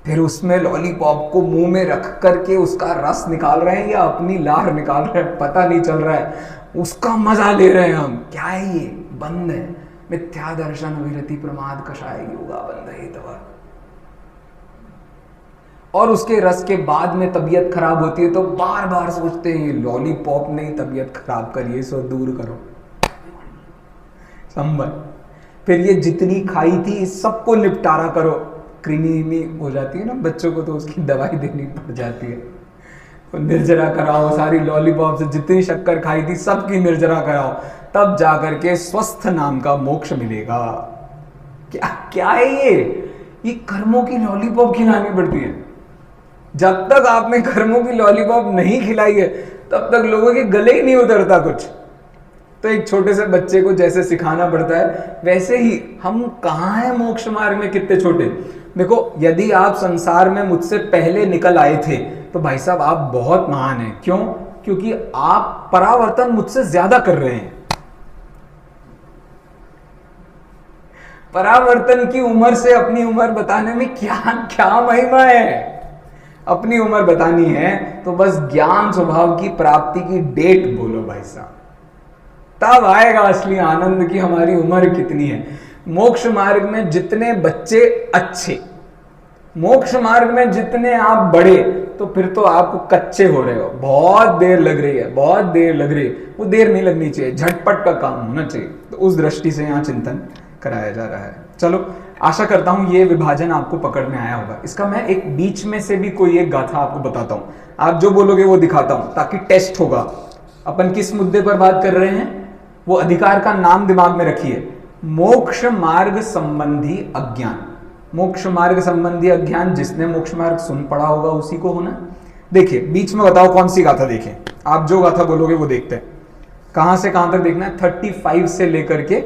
फिर उसमें लॉलीपॉप को मुंह में रख करके उसका रस निकाल रहे हैं या अपनी लार निकाल रहे हैं, पता नहीं चल रहा है, उसका मजा ले रहे हैं हम। क्या है ये? बंद है। मिथ्या दर्शन विरति प्रमाद कषाय योगा बंद है तब। और उसके रस के बाद में तबीयत खराब होती है तो बार बार सोचते हैं ये लॉलीपॉप नहीं तबीयत खराब करिए, सो दूर करो संभल। फिर ये जितनी खाई थी सबको निपटारा करो। कृमि हो जाती है ना बच्चों को, तो उसकी दवाई देनी पड़ जाती है। तो निर्जरा कराओ, सारी लॉलीपॉप से जितनी शक्कर खाई थी सबकी निर्जरा कराओ, तब जाकर के स्वस्थ नाम का मोक्ष मिलेगा। क्या क्या है ये कर्मों की लॉलीपॉप खिलानी पड़ती है। जब तक आपने कर्मों की लॉलीपॉप नहीं खिलाई है तब तक लोगों के गले ही नहीं उतरता कुछ। तो एक छोटे से बच्चे को जैसे सिखाना पड़ता है, वैसे ही हम कहाँ हैं मोक्ष मार्ग में, कितने छोटे। देखो, यदि आप संसार में मुझसे पहले निकल आए थे तो भाई साहब आप बहुत महान हैं। क्यों? क्योंकि आप परावर्तन मुझसे ज्यादा कर रहे हैं। परावर्तन की उम्र से अपनी उम्र बताने में क्या क्या महिमा है। अपनी उम्र बतानी है तो बस ज्ञान स्वभाव की प्राप्ति की डेट बोलो भाई साहब, तब आएगा असली आनंद की हमारी उम्र कितनी है। मोक्ष मार्ग में जितने बच्चे अच्छे, मोक्ष मार्ग में जितने आप बढ़े तो फिर तो आप कच्चे हो रहे हो, बहुत देर लग रही है, बहुत देर लग रही है। वो देर नहीं लगनी चाहिए, झटपट का काम होना चाहिए। तो उस दृष्टि से यहाँ चिंतन कराया जा रहा है। चलो, आशा करता हूं ये विभाजन आपको पकड़ में आया होगा। इसका मैं एक बीच में से भी कोई एक गाथा आपको बताता हूं, आप जो बोलोगे वो दिखाता हूं, ताकि टेस्ट होगा। अपन किस मुद्दे पर बात कर रहे हैं, वो अधिकार का नाम दिमाग में रखिए, मोक्ष मार्ग संबंधी अज्ञान। मोक्ष मार्ग संबंधी अज्ञान जिसने मोक्ष मार्ग सुन पढ़ा होगा उसी को होना। देखिए बीच में बताओ कौन सी गाथा देखें, आप जो गाथा बोलोगे वो देखते हैं। कहां से कहां तक देखना है, 35 से लेकर के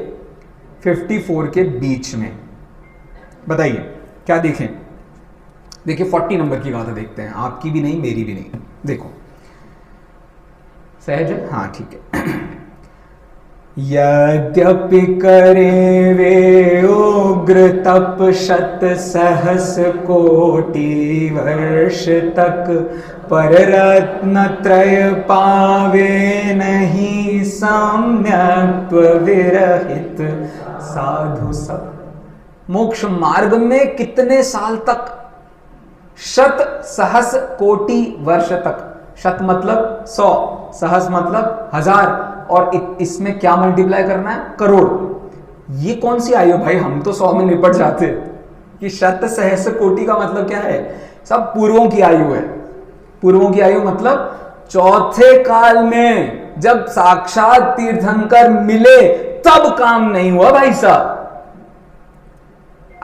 54 के बीच में, बताइए क्या देखें। देखिए 40 नंबर की गाथा देखते हैं, आपकी भी नहीं मेरी भी नहीं। देखो सहज है, हाँ ठीक है। यद्यपि करे वे उग्र तप शत सहस कोटि वर्ष तक, पर रत्न त्रय पावे नहीं सम्यक विरहित साधु सब। मोक्ष मार्ग में कितने साल तक, शत सहस कोटि वर्ष तक। शत मतलब 100, सहस मतलब 1000, और इसमें क्या मल्टीप्लाई करना है, करोड़। ये कौन सी आयु भाई, हम तो 100 में निपट जाते। कि शत सहस कोटि का मतलब क्या है, सब पूर्वों की आयु है। पूर्वों की आयु मतलब चौथे काल में जब साक्षात तीर्थंकर मिले तब काम नहीं हुआ भाई साहब।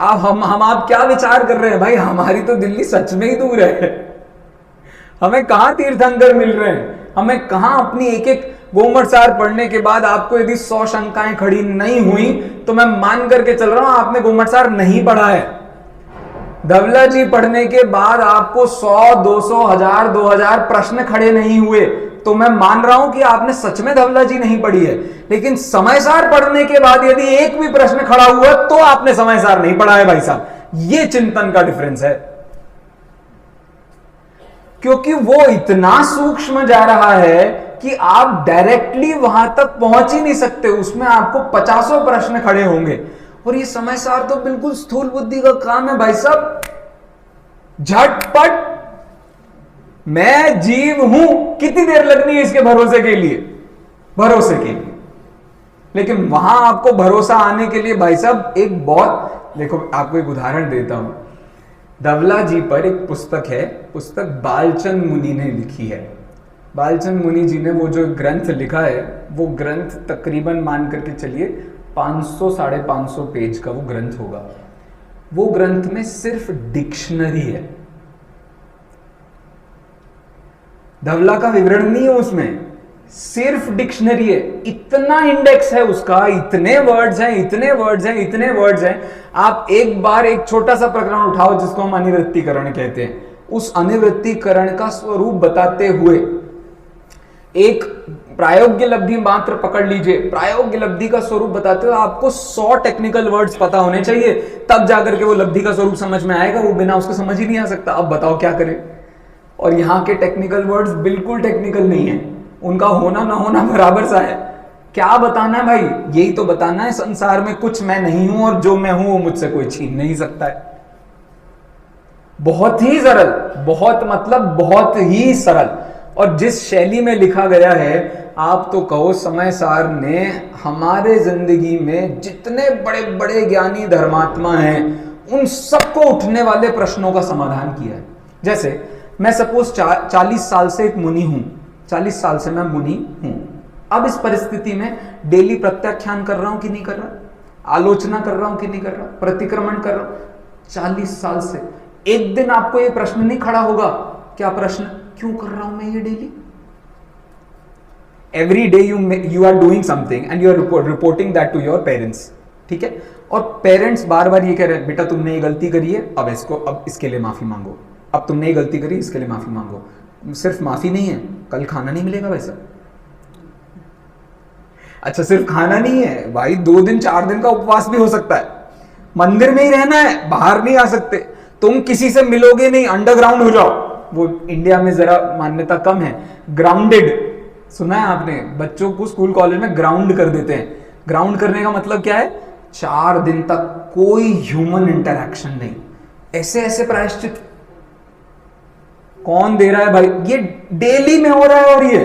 अब हम आप क्या विचार कर रहे हैं भाई, हमारी तो दिल्ली सच में ही दूर है। हमें कहां तीर्थंकर मिल रहे हैं, हमें कहां अपनी एक एक गोमट सार पढ़ने के बाद आपको यदि 100 शंकाएं खड़ी नहीं हुई तो मैं मान करके चल रहा हूं आपने गोमट सार नहीं पढ़ा है। धवला जी पढ़ने के बाद आपको 100, 200, 1000, 2000 प्रश्न खड़े नहीं हुए तो मैं मान रहा हूं कि आपने सच में धवला जी नहीं पढ़ी है। लेकिन समय सार पढ़ने के बाद यदि एक भी प्रश्न खड़ा हुआ तो आपने समय सार नहीं पढ़ा है भाई साहब। यह चिंतन का डिफरेंस है, क्योंकि वो इतना सूक्ष्म जा रहा है कि आप डायरेक्टली वहां तक पहुंच ही नहीं सकते, उसमें आपको 50 प्रश्न खड़े होंगे। और ये समय सार तो बिल्कुल स्थूल बुद्धि का काम है भाई साहब, झटपट मैं जीव हूं, कितनी देर लगनी है इसके भरोसे के लिए, भरोसे के लिए। लेकिन वहां आपको भरोसा आने के लिए भाई साहब एक बहुत, देखो आपको एक उदाहरण देता हूं। धवला जी पर एक पुस्तक है, पुस्तक बालचंद मुनि ने लिखी है। बालचंद मुनि जी ने वो जो ग्रंथ लिखा है, वो ग्रंथ तकरीबन मान करके चलिए 500 550 पेज का वो ग्रंथ होगा। वो ग्रंथ में सिर्फ डिक्शनरी है, धवला का विवरण नहीं है उसमें, सिर्फ डिक्शनरी है। इतना इंडेक्स है उसका, इतने वर्ड्स हैं, इतने वर्ड्स हैं, इतने वर्ड्स हैं। आप एक बार एक छोटा सा प्रकरण उठाओ जिसको हम अनिवृत्तिकरण कहते हैं, उस अनिवृत्तिकरण का स्वरूप बताते हुए एक प्रायोग्य लब्धि मात्र पकड़ लीजिए, प्रायोग्य लब्धि का स्वरूप बताते हुए आपको 100 टेक्निकल वर्ड्स पता होने चाहिए, तब जाकर के वो लब्धि का स्वरूप समझ में आएगा। वो बिना उसको समझ ही नहीं आ सकता। अब बताओ क्या करें। और यहाँ के टेक्निकल वर्ड्स बिल्कुल टेक्निकल नहीं है, उनका होना ना होना बराबर सा है। क्या बताना है भाई, यही तो बताना है संसार में कुछ मैं नहीं हूं और जो मैं हूं वो मुझसे कोई छीन नहीं सकता है। बहुत ही सरल, बहुत मतलब बहुत ही सरल। और जिस शैली में लिखा गया है, आप तो कहो समय सार ने हमारे जिंदगी में जितने बड़े बड़े ज्ञानी धर्मात्मा हैं उन सबको उठने वाले प्रश्नों का समाधान किया है। जैसे मैं सपोज 40 साल से एक मुनि हूं, 40 साल से मैं मुनि हूं। अब इस परिस्थिति में डेली प्रत्याख्यान कर रहा हूं कि नहीं कर रहा, आलोचना कर रहा हूं कि नहीं कर रहा, प्रतिक्रमण कर रहा हूं 40 साल से। एक दिन आपको यह प्रश्न नहीं खड़ा होगा, क्या प्रश्न, क्यों कर रहा हूं मैं ये daily? Every day you are doing something and you are reporting that to your parents, ठीक है? और पेरेंट्स बार बार ये कह रहे हैं, बेटा तुमने ये गलती करी है, अब इसके लिए माफी मांगो, अब तुमने ये गलती करी इसके लिए माफी मांगो। सिर्फ माफी नहीं है, कल खाना नहीं मिलेगा वैसा। अच्छा सिर्फ खाना नहीं है भाई, 2 दिन 4 दिन का उपवास भी हो सकता है। मंदिर में ही रहना है, बाहर नहीं आ सकते, तुम किसी से मिलोगे नहीं, अंडरग्राउंड हो जाओ। वो इंडिया में जरा मान्यता कम है, ग्राउंडेड सुना है आपने? बच्चों को स्कूल कॉलेज में ग्राउंड कर देते हैं। ग्राउंड करने का मतलब क्या है? 4 दिन तक कोई ह्यूमन इंटरैक्शन नहीं, ऐसे ऐसे प्रायश्चित कौन दे रहा है भाई? ये डेली में हो रहा है। और ये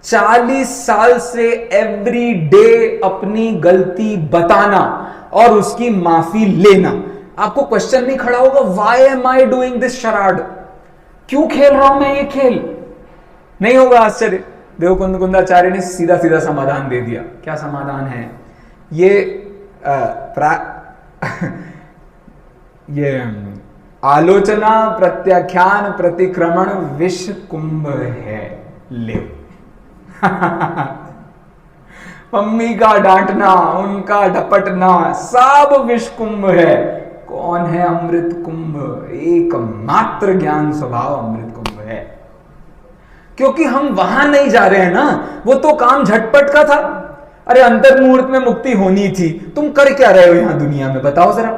40 साल से एवरी डे अपनी गलती बताना और उसकी माफी लेना। आपको क्वेश्चन नहीं खड़ा होगा, why am I doing this charade? क्यों खेल रहा हूं मैं ये खेल? नहीं होगा आश्चर्य, देवकुंद कुंदाचार्य ने सीधा सीधा समाधान दे दिया। क्या समाधान है? ये ये आलोचना, प्रत्याख्यान, प्रतिक्रमण विष कुंभ है। ले मम्मी का डांटना, उनका ढपटना, सब विष कुंभ है। कौन है अमृत कुंभ? एकमात्र ज्ञान स्वभाव अमृत कुंभ है। क्योंकि हम वहां नहीं जा रहे हैं ना, वो तो काम झटपट का था। अरे अंतर मुहूर्त में मुक्ति होनी थी, तुम कर क्या रहे हो यहां दुनिया में? बताओ जरा।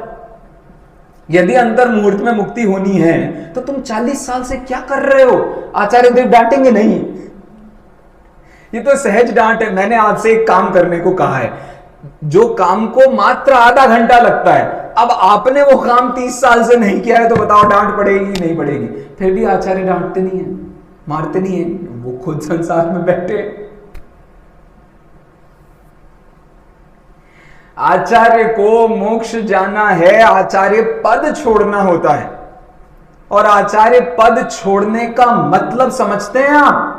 यदि अंतर मुहूर्त में मुक्ति होनी है तो तुम 40 साल से क्या कर रहे हो? आचार्य देव डांटेंगे नहीं, ये तो सहज डांट है। मैंने आपसे एक काम करने को कहा है, जो काम को मात्र आधा घंटा लगता है, अब आपने वो काम 30 साल से नहीं किया है, तो बताओ डांट पड़ेगी नहीं पड़ेगी? फिर भी आचार्य डांटते नहीं है, मारते नहीं है, वो खुद संसार में बैठे। आचार्य को मोक्ष जाना है, आचार्य पद छोड़ना होता है। और आचार्य पद छोड़ने का मतलब समझते हैं आप?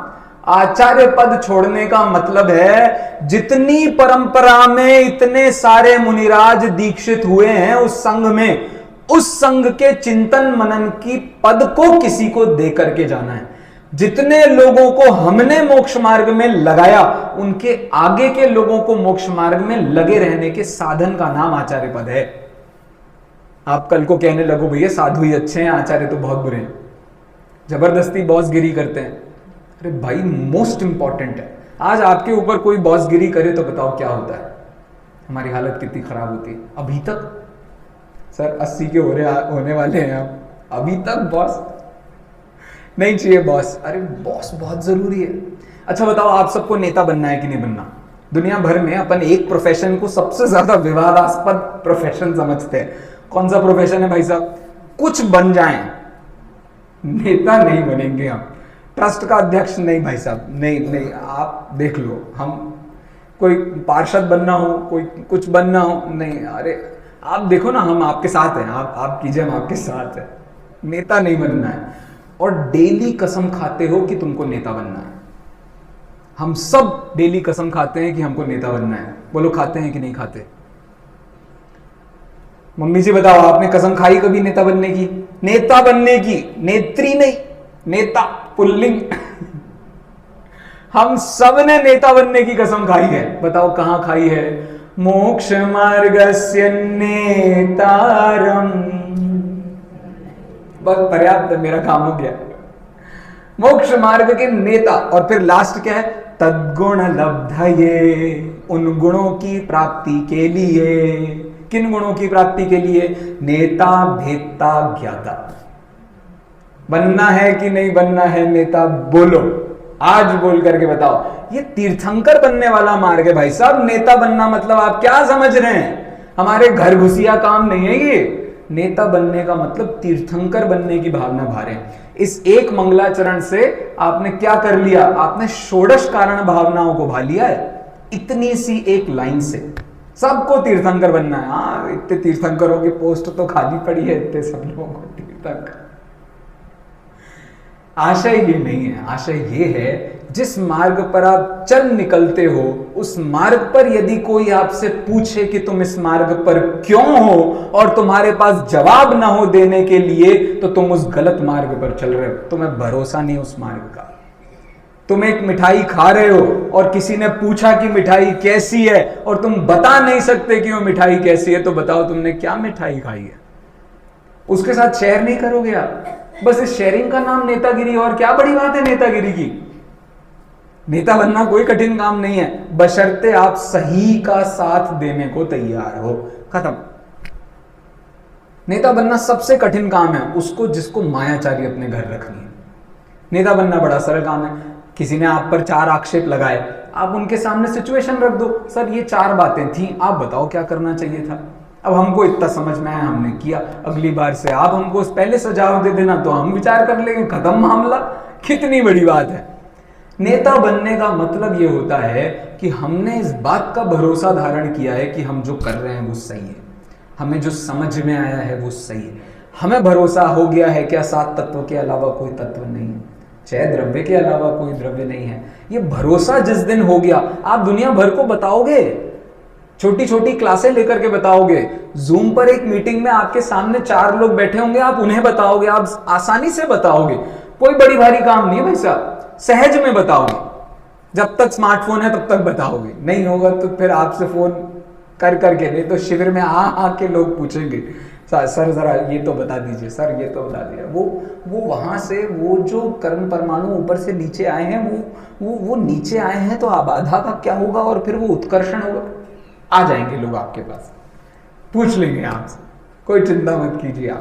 आचार्य पद छोड़ने का मतलब है, जितनी परंपरा में इतने सारे मुनिराज दीक्षित हुए हैं उस संघ में, उस संघ के चिंतन मनन की पद को किसी को दे करके जाना है। जितने लोगों को हमने मोक्ष मार्ग में लगाया, उनके आगे के लोगों को मोक्ष मार्ग में लगे रहने के साधन का नाम आचार्य पद है। आप कल को कहने लगो भैया साधु ही अच्छे हैं, आचार्य तो बहुत बुरे हैं, जबरदस्ती बॉसगिरी करते हैं। अरे भाई मोस्ट इंपॉर्टेंट है। आज आपके ऊपर कोई बॉसगिरी करे तो बताओ क्या होता है? हमारी हालत कितनी खराब होती है। अभी तक सर 80 के होने वाले हैं आप, अभी तक बॉस नहीं चाहिए बॉस। अरे बॉस बहुत जरूरी है। अच्छा बताओ, आप सबको नेता बनना है कि नहीं बनना? दुनिया भर में अपन एक प्रोफेशन को सबसे ज्यादा विवादास्पद प्रोफेशन समझते हैं। कौन सा प्रोफेशन है भाई साहब? कुछ बन जाएं, नेता नहीं बनेंगे हम, ट्रस्ट का अध्यक्ष नहीं भाई साहब, नहीं आप देख लो, हम कोई पार्षद बनना हो, कोई कुछ बनना हो, नहीं। अरे आप देखो ना, हम आपके साथ हैं, आप कीजिए, हम आपके साथ हैं। नेता नहीं बनना है। और डेली कसम खाते हो कि तुमको नेता बनना है। हम सब डेली कसम खाते हैं कि हमको नेता बनना है। बोलो खाते हैं कि नहीं खाते? मम्मी जी बताओ, आपने कसम खाई कभी नेता बनने की? नेता बनने की, नेत्री नहीं, नेता पुल्लिंग। हम सब ने नेता बनने की कसम खाई है। बताओ कहां खाई है? मोक्ष मार्गस्य नेतारम। बस पर्याप्त, मेरा काम हो गया। मोक्ष मार्ग के नेता। और फिर लास्ट क्या है? तद्गुण लब्धये, उन गुणों की प्राप्ति के लिए। किन गुणों की प्राप्ति के लिए? नेता भेदता ज्ञाता। बनना है कि नहीं बनना है नेता? बोलो, आज बोल करके बताओ। ये तीर्थंकर बनने वाला मार्ग है भाई साहब। नेता बनना मतलब आप क्या समझ रहे हैं? हमारे घर घुसिया काम नहीं है ये। नेता बनने का मतलब तीर्थंकर बनने की भावना भारे। इस एक मंगलाचरण से आपने क्या कर लिया? आपने षोडश कारण भावनाओं को भा लिया है। इतनी सी एक लाइन से सबको तीर्थंकर बनना है। हाँ, इतने तीर्थंकरों की पोस्ट तो खाली पड़ी है, इतने सब लोगों को तीर्थंकर। आशय ये नहीं है। आशय ये है, जिस मार्ग पर आप चल निकलते हो, उस मार्ग पर यदि कोई आपसे पूछे कि तुम इस मार्ग पर क्यों हो, और तुम्हारे पास जवाब ना हो देने के लिए, तो तुम उस गलत मार्ग पर चल रहे हो। तुम्हें भरोसा नहीं उस मार्ग का। तुम एक मिठाई खा रहे हो और किसी ने पूछा कि मिठाई कैसी है, और तुम बता नहीं सकते कि वो मिठाई कैसी है, तो बताओ तुमने क्या मिठाई खाई है? उसके साथ शेयर नहीं करोगे आप। बस इस शेयरिंग का नाम नेतागिरी। और क्या बड़ी बात है नेतागिरी की? नेता बनना कोई कठिन काम नहीं है, बशर्ते आप सही का साथ देने को तैयार हो। खत्म। नेता बनना सबसे कठिन काम है उसको जिसको मायाचारी अपने घर रखनी है। नेता बनना बड़ा सरल काम है। किसी ने आप पर 4 आक्षेप लगाए, आप उनके सामने सिचुएशन रख दो, सर ये 4 बातें थी, आप बताओ क्या करना चाहिए था। अब हमको इतना समझ में आया, हमने किया, अगली बार से आप हमको पहले सुझाव दे देना तो हम विचार कर लेंगे, खत्म मामला। कितनी बड़ी बात है। नेता बनने का मतलब ये होता है कि हमने इस बात का भरोसा धारण किया है कि हम जो कर रहे हैं वो सही है, हमें जो समझ में आया है वो सही है। हमें भरोसा हो गया है क्या 7 तत्व के अलावा कोई तत्व नहीं है, 6 द्रव्य के अलावा कोई द्रव्य नहीं है। ये भरोसा जिस दिन हो गया, आप दुनिया भर को बताओगे, छोटी छोटी क्लासें लेकर के बताओगे, जूम पर एक मीटिंग में आपके सामने 4 लोग बैठे होंगे, आप उन्हें बताओगे, आप आसानी से बताओगे, कोई बड़ी भारी काम नहीं है भाई साहब, सहज में बताओगे। जब तक स्मार्टफोन है तब तक बताओगे, नहीं होगा तो फिर आपसे फोन कर करके, नहीं तो शिविर में के लोग पूछेंगे सर जरा ये तो बता दीजिए, सर ये तो बता दीजिए। वो वहां से वो जो कर्म परमाणु ऊपर से नीचे आए हैं, वो नीचे आए हैं, तो आबाधा का क्या होगा और फिर वो उत्कर्षण होगा। आ जाएंगे लोग आपके पास, पूछ लेंगे आपसे, कोई चिंता मत कीजिए।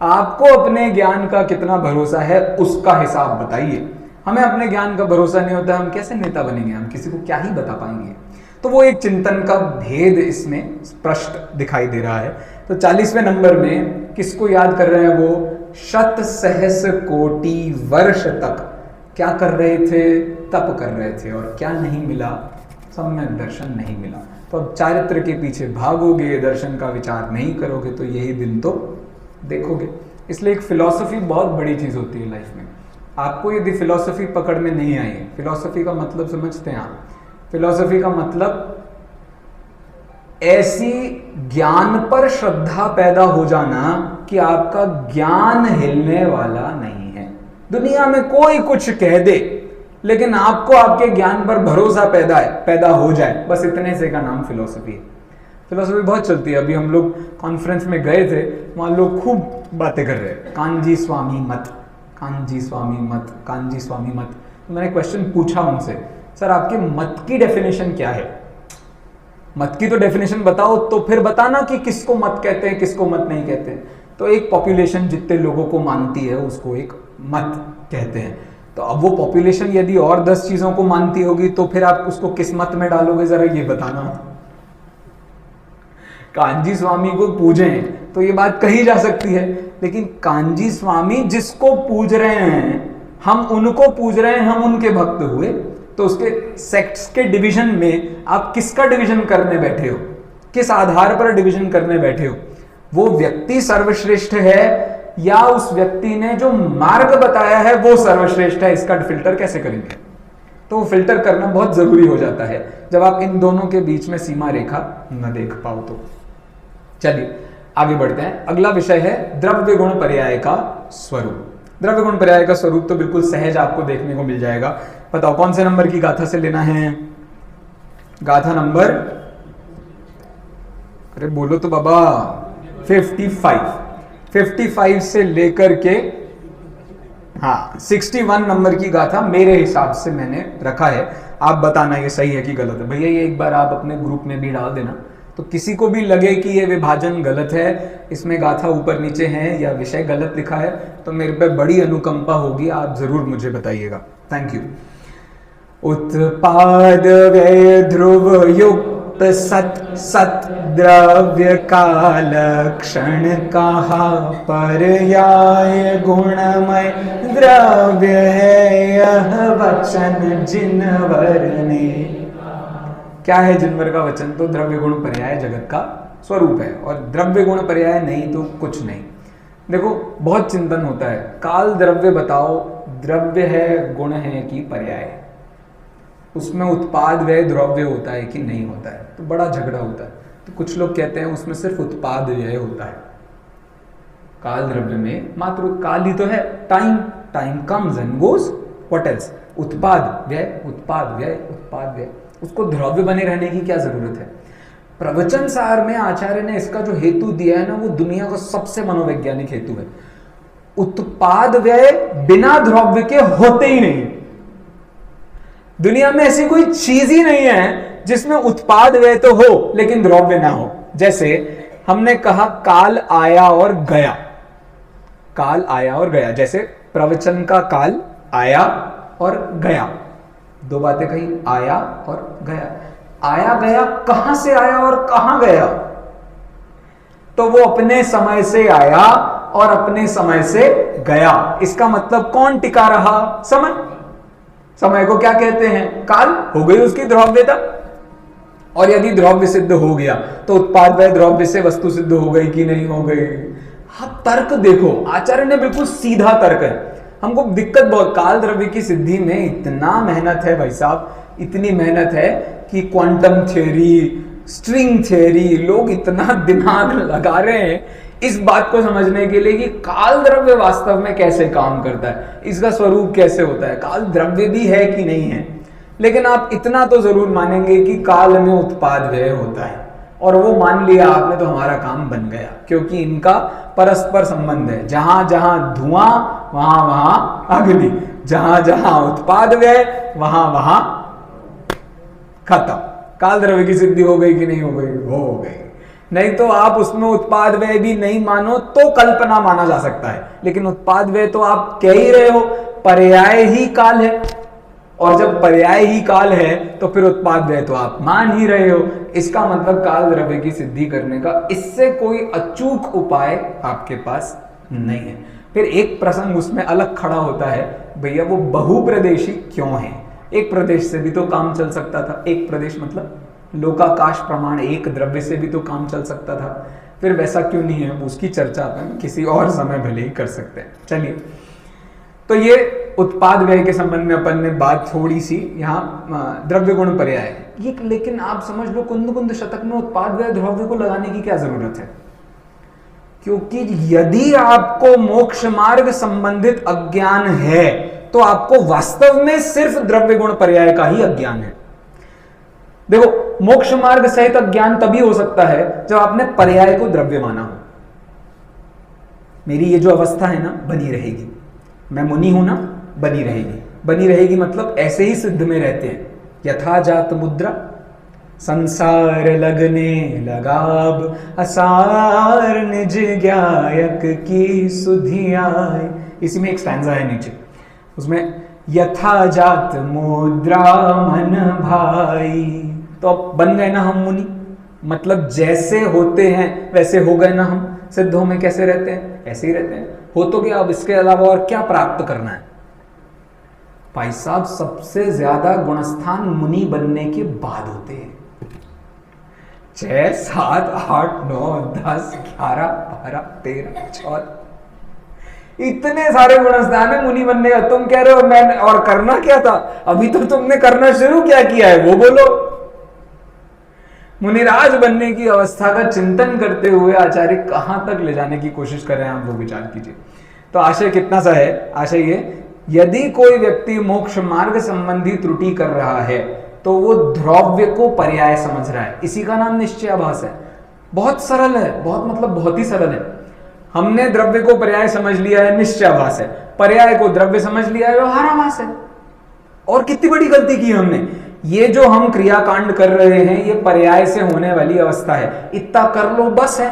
आपको अपने ज्ञान का कितना भरोसा है उसका हिसाब बताइए। हमें अपने ज्ञान का भरोसा नहीं होता, हम कैसे नेता बनेंगे, हम किसी को क्या ही बता पाएंगे। तो वो एक चिंतन का भेद इसमें स्पष्ट दिखाई दे रहा है। तो 40वें नंबर में किसको याद कर रहे हैं, वो 100 सहस कोटि वर्ष तक क्या कर रहे थे, तप कर रहे थे, और क्या नहीं मिला, सम्यक दर्शन नहीं मिला। तो अब चारित्र के पीछे भागोगे, दर्शन का विचार नहीं करोगे, तो यही दिन तो देखोगे। इसलिए एक फिलॉसफी बहुत बड़ी चीज होती है लाइफ में। आपको यदि फिलॉसफी पकड़ में नहीं आई, फिलॉसफी का मतलब समझते हैं आप, फिलॉसफी का मतलब ऐसी ज्ञान पर श्रद्धा पैदा हो जाना कि आपका ज्ञान हिलने वाला नहीं है। दुनिया में कोई कुछ कह दे, लेकिन आपको आपके ज्ञान पर भरोसा पैदा हो जाए, बस इतने से का नाम फिलॉसफी है। फिलॉसफी बहुत चलती है। अभी हम लोग कॉन्फ्रेंस में गए थे, वहां लोग खूब बातें कर रहे हैं, कांजी स्वामी मत, कांजी स्वामी मत, कांजी स्वामी मत। तो मैंने क्वेश्चन पूछा उनसे, सर आपके मत की डेफिनेशन क्या है, मत की तो डेफिनेशन बताओ, तो फिर बताना कि किसको मत कहते हैं, किसको मत नहीं कहते हैं। तो एक पॉपुलेशन जितने लोगों को मानती है उसको एक मत कहते हैं। तो अब वो पॉपुलेशन यदि और 10 चीजों को मानती होगी तो फिर आप उसको किस मत में डालोगे, जरा ये बताना। कांजी स्वामी को पूजें तो ये बात कही जा सकती है, लेकिन कांजी स्वामी जिसको पूज रहे हैं, हम उनको पूज रहे हैं, हम उनके भक्त हुए, तो उसके सेक्ट्स के डिवीजन में आप किसका डिवीजन करने बैठे हो, किस आधार पर डिवीजन करने बैठे हो? वो व्यक्ति सर्वश्रेष्ठ है या उस व्यक्ति ने जो मार्ग बताया है वो सर्वश्रेष्ठ है? इसका फिल्टर कैसे करेंगे? तो फिल्टर करना बहुत जरूरी हो जाता है जब आप इन दोनों के बीच में सीमा रेखा न देख पाओ तो। चलिए आगे बढ़ते हैं। अगला विषय है द्रव्य गुण पर्याय का स्वरूप। द्रव्य गुण पर्याय का स्वरूप तो बिल्कुल सहज आपको देखने को मिल जाएगा। बताओ कौन से नंबर की गाथा से लेना है? गाथा नंबर, अरे बोलो तो बाबा, 55 से लेकर के 61 नंबर की गाथा मेरे हिसाब से मैंने रखा है। आप बताना ये सही है कि गलत है। भैया ये एक बार आप अपने ग्रुप में भी डाल देना, तो किसी को भी लगे कि ये विभाजन गलत है, इसमें गाथा ऊपर नीचे है या विषय गलत लिखा है, तो मेरे पे बड़ी अनुकंपा होगी, आप जरूर मुझे बताइएगा। Thank you. उत्पाद व्यय ध्रुव युक्त सत द्रव्य का लक्षण कहा, पर्याय गुणमय द्रव्य है यह वचन जिनवर ने। क्या है जिनवर का वचन? तो द्रव्य गुण पर्याय जगत का स्वरूप है, और द्रव्य गुण पर्याय नहीं तो कुछ नहीं। देखो बहुत चिंतन होता है, काल द्रव्य बताओ, द्रव्य है, गुण है कि पर्याय है, उसमें उत्पाद व्यय द्रव्य होता है कि नहीं होता है, तो बड़ा झगड़ा होता है। तो कुछ लोग कहते हैं उसमें सिर्फ उत्पाद व्यय होता है, काल द्रव्य में मात्र काल ही तो है, time comes and goes, what else? उत्पाद व्यय, उत्पाद व्यय, उत्पाद व्यय, उसको द्रव्य बने रहने की क्या जरूरत है? प्रवचन सार में आचार्य ने इसका जो हेतु दिया है ना, वो दुनिया का सबसे मनोवैज्ञानिक हेतु है। उत्पाद व्यय बिना द्रव्य के होते ही नहीं। दुनिया में ऐसी कोई चीज ही नहीं है जिसमें उत्पाद व्यय तो हो लेकिन द्रव्य ना हो। जैसे हमने कहा काल आया और गया, काल आया और गया, जैसे प्रवचन का काल आया और गया, दो बातें कही, आया और गया। आया गया कहां से आया और कहां गया? तो वो अपने समय से आया और अपने समय से गया। इसका मतलब कौन टिका रहा? समय। समय को क्या कहते हैं? काल। हो गई उसकी द्रव्यता। और यदि द्रव्य सिद्ध हो गया तो उत्पाद वह द्रव्य से वस्तु सिद्ध हो गई कि नहीं हो गई? हाँ, तर्क देखो, आचार्य ने बिल्कुल सीधा तर्क है। हमको दिक्कत बहुत, काल द्रव्य की सिद्धि में इतना मेहनत है भाई साहब, इतनी मेहनत है कि क्वांटम थ्योरी, स्ट्रिंग थ्योरी, लोग इतना दिमाग लगा रहे हैं इस बात को समझने के लिए कि काल द्रव्य वास्तव में कैसे काम करता है, इसका स्वरूप कैसे होता है, काल द्रव्य भी है कि नहीं है। लेकिन आप इतना तो जरूर मानेंगे कि काल में उत्पाद व्यय होता है, और वो मान लिया आपने तो हमारा काम बन गया, क्योंकि इनका परस्पर संबंध है। जहां जहां धुआं वहां वहां अग्नि, जहां जहां उत्पाद व्यय वहां वहां खत्म। काल द्रव्य की सिद्धि हो गई कि नहीं हो गई? हो गई। नहीं तो आप उसमें उत्पाद व्यय भी नहीं मानो तो कल्पना माना जा सकता है, लेकिन उत्पाद व्यय तो आप कह ही रहे हो, पर्याय ही काल है, और जब पर्याय ही काल है तो फिर उत्पाद व्यय तो आप मान ही रहे हो। इसका मतलब काल द्रव्य की सिद्धि करने का इससे कोई अचूक उपाय आपके पास नहीं है। फिर एक प्रसंग उसमें अलग खड़ा होता है, भैया वो बहुप्रदेशी क्यों है? एक प्रदेश से भी तो काम चल सकता था। एक प्रदेश मतलब लोकाकाश प्रमाण, एक द्रव्य से भी तो काम चल सकता था। फिर वैसा क्यों नहीं है, उसकी चर्चा अपन किसी और समय भले ही कर सकते हैं। चलिए, तो ये उत्पाद व्यय के संबंध में अपन ने बात थोड़ी सी यहाँ द्रव्य गुण पर्याय ये, लेकिन आप समझ लो कुंद कुंद शतक में उत्पाद व्यय द्रव्य को लगाने की क्या जरूरत है? क्योंकि यदि आपको मोक्ष मार्ग संबंधित अज्ञान है तो आपको वास्तव में सिर्फ द्रव्य गुण पर्याय का ही अज्ञान है। देखो, मोक्ष मार्ग सहित अज्ञान तभी हो सकता है जब आपने पर्याय को द्रव्य माना हो। मेरी ये जो अवस्था है ना, बनी रहेगी, मैं मुनि हूं ना, बनी रहेगी। बनी रहेगी मतलब ऐसे ही सिद्ध में रहते हैं। यथा जात मुद्रा संसार लगने लगाब, असार निज ज्ञायक की सुधि आए। इसी में एक स्टैंजा है नीचे, उसमें यथा जात मुद्रा मन भाई। तो अब बन गए ना हम मुनि, मतलब जैसे होते हैं वैसे हो गए ना हम। सिद्धों में कैसे रहते हैं? ऐसे ही रहते हैं। हो तो क्या, अब इसके अलावा और क्या प्राप्त करना है? भाई साहब, सबसे ज्यादा गुणस्थान मुनि बनने के बाद होते हैं। 6, 7, 8, 9, 10, 11, 12, 13, 14, इतने सारे गुणस्थान है मुनि बनने का। तुम कह रहे हो मैंने और करना क्या था? अभी तो तुमने करना शुरू क्या किया है वो बोलो। मुनिराज बनने की अवस्था का चिंतन करते हुए आचार्य कहां तक ले जाने की कोशिश कर रहे हैं, आप वो विचार कीजिए। तो आशय कितना सा है? आशय ये, यदि कोई व्यक्ति मोक्ष मार्ग संबंधी त्रुटि कर रहा है तो वो द्रव्य को पर्याय समझ रहा है। इसी का नाम निश्चयाभास है। बहुत सरल है, बहुत मतलब बहुत ही सरल है। हमने द्रव्य को पर्याय समझ लिया है, निश्चयाभास है। पर्याय को द्रव्य समझ लिया है, व्यवहाराभास है। और कितनी बड़ी गलती की हमने। ये जो हम क्रियाकांड कर रहे हैं ये पर्याय से होने वाली अवस्था है, इतना कर लो बस है।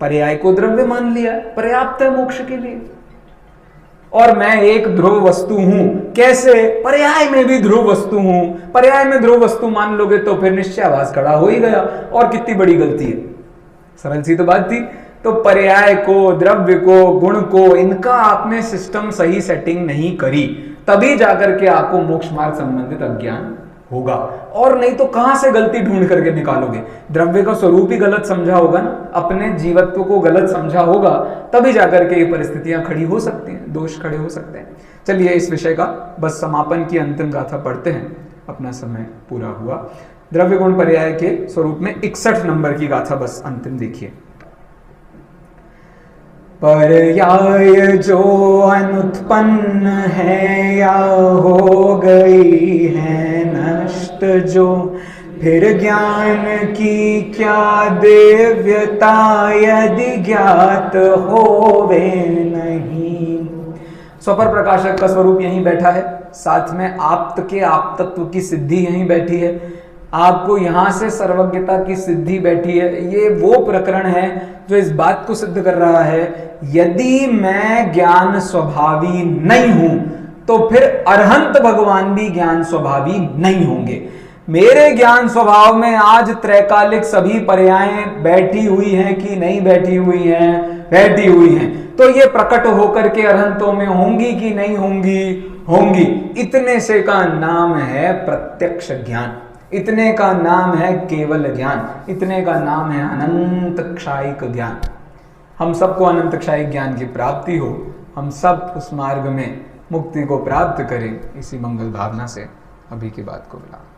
पर्याय को द्रव्य मान लिया, पर्याप्त है मोक्ष के लिए। और मैं एक ध्रुव वस्तु हूं, कैसे? पर्याय में भी ध्रुव वस्तु हूं। पर्याय में ध्रुव वस्तु मान लोगे तो फिर निश्चयाभास खड़ा हो ही गया। और कितनी बड़ी गलती है, सरल सी तो बात थी। तो पर्याय को, द्रव्य को, गुण को, इनका आपने सिस्टम सही सेटिंग नहीं करी, तभी जाकर के आपको मोक्ष मार्ग संबंधित अज्ञान होगा। और नहीं तो कहां से गलती ढूंढ करके निकालोगे? द्रव्य का स्वरूप ही गलत समझा होगा ना, अपने जीवत्व को गलत समझा होगा, तभी जाकर के ये परिस्थितियां खड़ी हो सकती हैं, दोष खड़े हो सकते हैं। चलिए, इस विषय का बस समापन की अंतिम गाथा पढ़ते हैं, अपना समय पूरा हुआ। द्रव्य गुण पर्याय के स्वरूप में 61 नंबर की गाथा बस अंतिम देखिए। पर्याय जो अनुत्पन्न है या हो गई है नष्ट जो, फिर ज्ञान की क्या दिव्यता यदि ज्ञात होवे नहीं। स्वपर प्रकाशक का स्वरूप यहीं बैठा है, साथ में आप्त के आप्तत्व की सिद्धि यहीं बैठी है, आपको यहां से सर्वज्ञता की सिद्धि बैठी है। ये वो प्रकरण है जो इस बात को सिद्ध कर रहा है, यदि मैं ज्ञान स्वभावी नहीं हूं तो फिर अरहंत भगवान भी ज्ञान स्वभावी नहीं होंगे। मेरे ज्ञान स्वभाव में आज त्रैकालिक सभी पर्यायें बैठी हुई हैं कि नहीं बैठी हुई हैं? बैठी हुई हैं। तो ये प्रकट होकर के अरहंतों में होंगी कि नहीं होंगी? होंगी। इतने से का नाम है प्रत्यक्ष ज्ञान, इतने का नाम है केवल ज्ञान, इतने का नाम है अनंत क्षायिक ज्ञान। हम सबको अनंत क्षायिक ज्ञान की प्राप्ति हो, हम सब उस मार्ग में मुक्ति को प्राप्त करें, इसी मंगल भावना से अभी की बात को विराम।